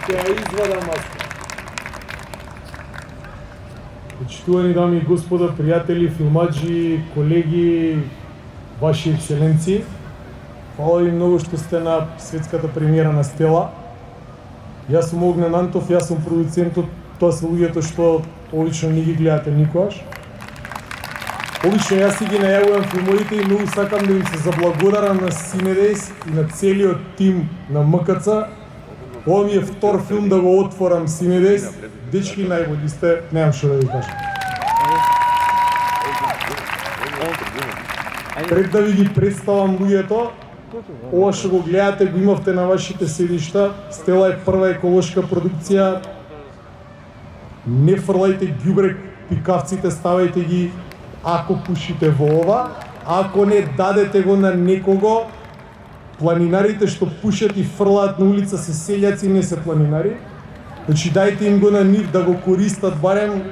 ќе ја извадам маска. Почитувани дами и господа, пријатели, филмаджи, колеги, ваши екселенции, фала ви многу што сте на светската премиера на Стела. Јас сум Огнен Антов, јас сум продуцентот, тоа се луѓето што обично не ги гледате никогаш. Обично јас си ги најавувам филмовите и многу сакам да им се заблагодарам на Синедейс и на целиот тим на МКЦ. Ова ми е втор филм да го отворам Синедейс. Дечки, најбољи сте, немам што да ви кажам. Пред да ви ги представам луѓето, ова што го гледате го имавте на вашите седишта. Стела е прва еколошка продукција. Не фрлајте ѓубре пикавците, ставајте ги ако пушите во ова. Ако не дадете го на некого, планинарите што пушат и фрлаат на улица се селјаци, не се планинари. Значи дајте им го на нив да го користат, барем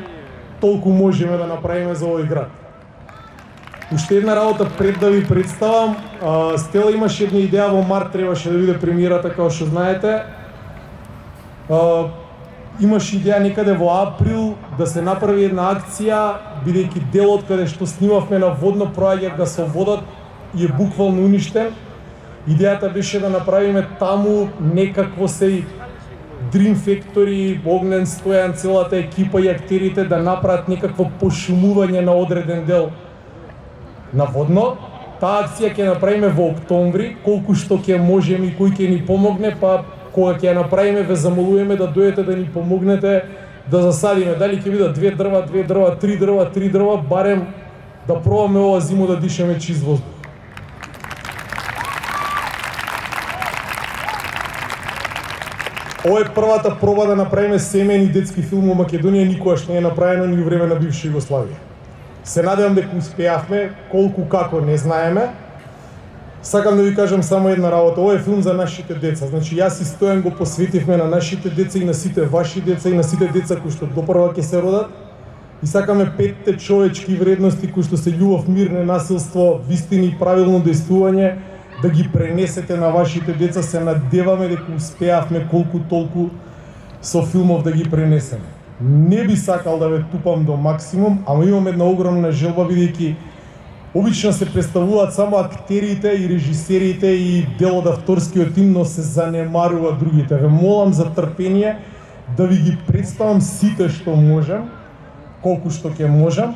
толку можеме да направиме за овој град. Уште една работа пред да ви представам, Стела имаше една идеја, во март требаше да биде премиерата, како што знаете. Имаше идеја некаде во април да се направи една акција, бидејќи делот каде што снимавме на водно проаѓа со водот е буквално уништен. Идејата беше да направиме таму некакво се Dream Factory, Огнен, Стојан, целата екипа и актерите да направат некакво пошумување на одреден дел на водно. Таа акција ќе направиме во октомври, колку што ќе можеме и кој ќе ни помогне, па кога ќе ја направиме ве замолуваме да дојдете да ни помогнете да засадиме. Дали ќе бидат 2 дрва, 2 дрва, 3 дрва, 3 дрва, барем да пробаме ова зиму да дишаме чист воздух. Ова е првата проба да направиме семејни детски филм во Македонија, никогаш не е направено ни во време на бивша Југославија. Се надевам дека успеавме, колку како не знаеме. Сакам да ви кажам само една работа, ова е филм за нашите деца. Значи јас и Стојан го посветивме на нашите деца и на сите ваши деца и на сите деца кои што допрва ќе се родат. И сакаме 5 човечки вредности кои што се љубов, мир, ненасилство, вистина и правилно действување да ги пренесете на вашите деца. Се надеваме дека успеавме колку толку со филмов да ги пренесеме. Не би сакал да ве тупам до максимум, ама имам една огромна желба, бидејќи обично се представуваат само актерите и режисерите и дел од авторскиот тим, но се занемаруваат другите. Ве молам за трпение да ви ги представам сите што можам, колку што ќе можам.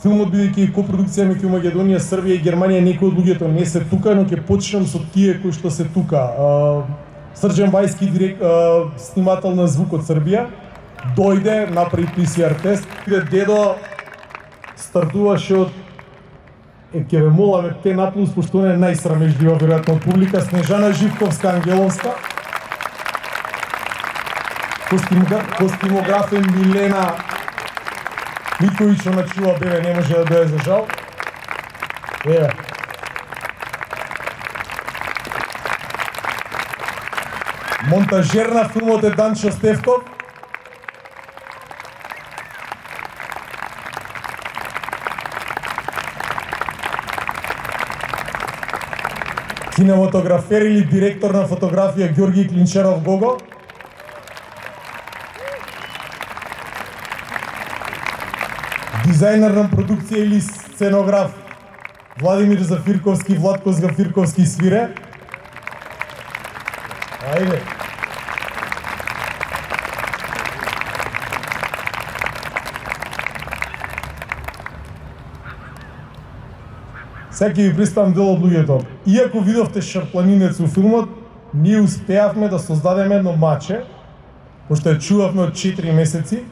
Филмот, бидејќи е копродукција меѓу Македонија, Србија и Германија, некои од луѓето не се тука, но ќе почнам со тие кои што се тука. Срđan Бајски, снимател на звук од Србија, дојде, направи PCR тест. Дедо стартуваше од... Ќе ве моламе, те наплус, пошто не е најсрамежлива, веројатно, од публика, Снежана Живковска-Ангеловска, костимограф е Милена Митковиќ, она чува бебе, не може да дојде за жал. Еве. Монтажер на филмот е Данчо Стефков. Кинематографер или директор на фотографија Ѓорги Клинчеров Гого. Дизајнер на продукција или сценограф Владимир Зафирковски, Владко Зафирковски свире. Ајде. Сега ќе ви представам дел од луѓето. Иако видовте Шарпланинец у филмот, ние успеавме да создадеме едно маче, пошто ја чувавме од 4 месеци.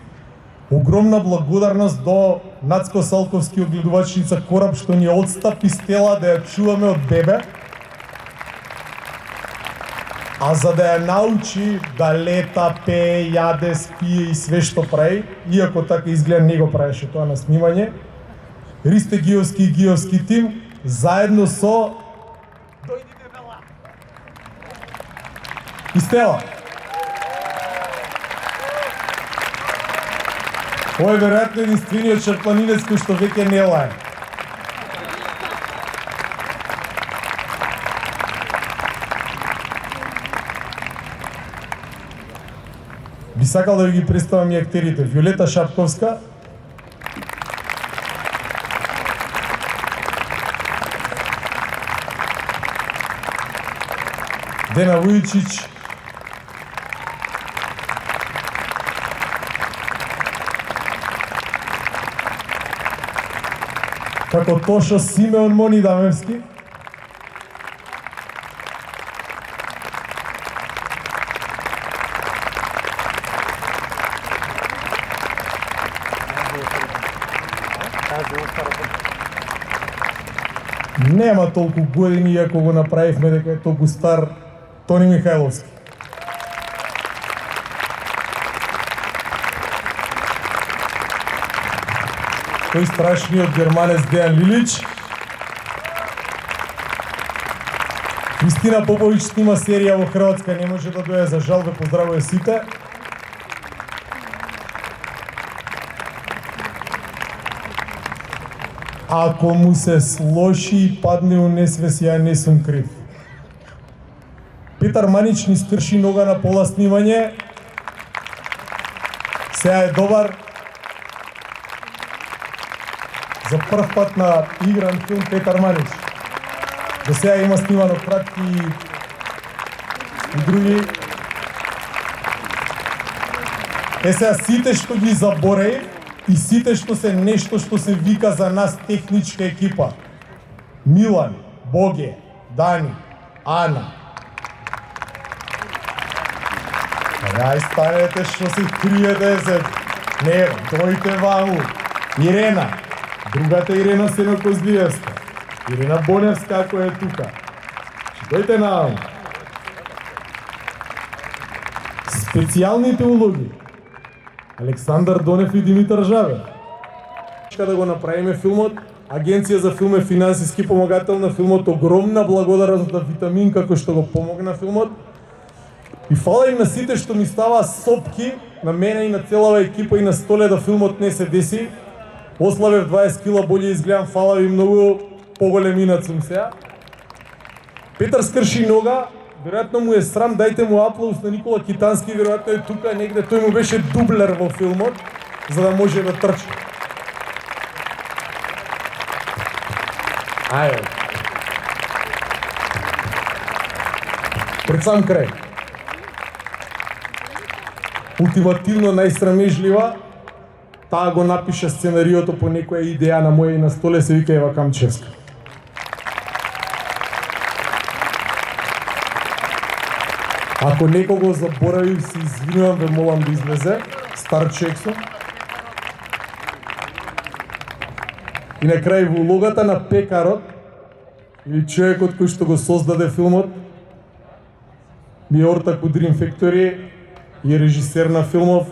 Огромна благодарност до Нацко Салковски, огледувачница Кораб, што ни отстапи Стела да ја чуваме од бебе. А за да ја научи да лета, пее, јаде, спие и све што прави, иако така изгледа не го правеше тоа на снимање, Ристе Гиовски и Гиовски тим, заедно со... Дојди дебела! И Стела. Ова е веројатно единствениот шарпланинец кој што веќе не лае. Би сакал да ви ги представам и актерите. Виолета Шапковска, Дена Вујчич, како Тошо Симеон Мони Дамевски, нема толку години, иако го направивме дека е толку стар, Тони Михајловски. Тој страшниот германец Дејан Лилич. Кристина Поповиќ снима серија во Хрватска, не може да дојде, за жал, ве поздравува сите. Ако му се слоши и падне у несвес, ја не сум крив. Петар Манич ни скрши нога на пола снимање. Сега е добар. За прв пат на игран филм Петар Манич. До сега има снимано кратки и други. Сега сите што ги забореив и сите што се нешто што се вика за нас техничка екипа. Милан, Боге, Дани, Ана. Ај станете што се криете се. Не, дојте ваму. Ирена. Другата Ирена Сенокозлиевска. Ирена Боневска, ако е тука. Дојте наваму. Специјалните улоги. Александар Донев и Димитар Жавер. Да го направиме филмот. Агенција за филм е финансиски помагател на филмот. Огромна благодарност на Витамин како што го помогна филмот. И фала им на сите што ми става сопки, на мене и на целава екипа и на Столе да филмот не се деси. Ославев 20 кила, болje изгледам, фала ви многу, поголеминат сум сега. Петар скрши нога, веројатно му е срам, дајте му аплауз на Никола Китански, веројатно е тука негде, тој му беше дублер во филмот, за да може да трчи. Ајде. Пред сам крај. Ултимативно најсрамежлива, таа го напиша сценариото по некоја идеја на моја и на Столе, се вика Ева Камчевска. Ако некого заборавив, се извинувам, ве молам да излезе, стар човек сум. И на крај во улогата на пекарот, или човекот кој што го создаде филмот, ми е ортак у Dream Factory и е режисер на филмов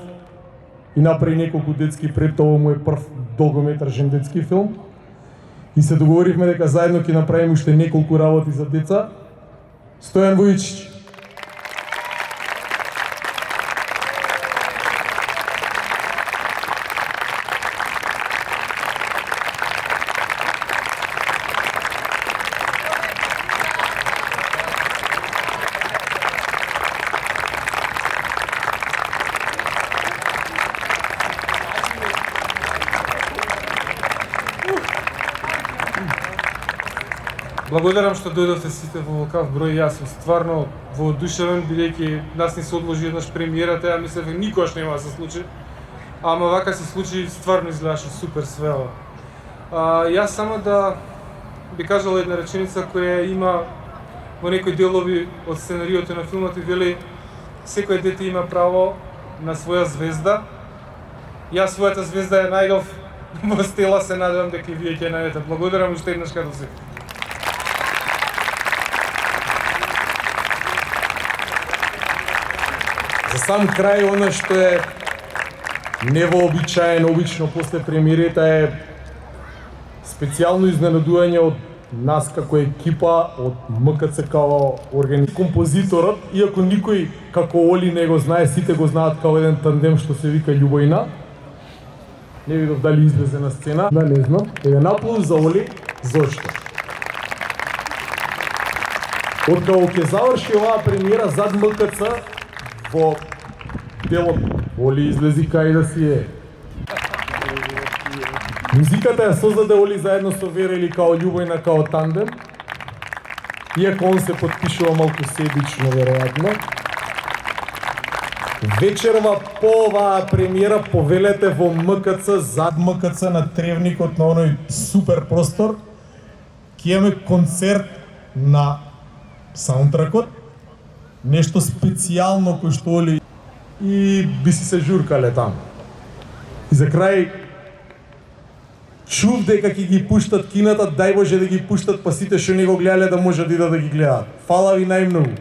и направи неколку детски пред тоа, му е прв долгометражен детски филм. И се договоривме дека заедно ќе направиме уште неколку работи за деца. Стојан Вујчич. Благодарам што дојдовте сите во вакав број. Јас сум стварно воодушевен, бидејќи нас ни се одложи еднаш премиерата, ја мислев никош нема да се случи. Ама вака се случи, стварно изгледаше супер све ова. Јас само да би кажал една реченица која има во некои делови од сценариото на филмот и вели: секој дете има право на своја звезда. Јас својата звезда ја најдов во Стела, се надевам дека и вие ќе најдете. Благодарам уште еднаш каде се. За сам крај, оно што е невообичаено обично после премиерата е специјално изненадување од нас како екипа, од МКЦ како организација. Композиторот, иако никој како Оли не го знае, сите го знаат како еден тандем што се вика Љубојна. Не видов дали излезе на сцена, да не знам. Еден аплауз за Оли, зошто? Откако ќе заврши оваа премиера зад МКЦ, во делот Оли излези кај да си е. Музиката ја создаде Оли заедно со Верели као љубојна као тандем. Иако он се потпишува малку себично, веројатно. Вечерва по оваа премиера повелете во МКЦ, зад МКЦ на Тревникот на оној супер простор. Ќе имаме концерт на саундтракот. Нешто специјално кој што Оли и би си се журкале таму. И за крај чув дека ќе ги пуштат кината, дај Боже да ги пуштат, па сите што не го гледале да можат и да ги гледаат. Фала ви најмногу.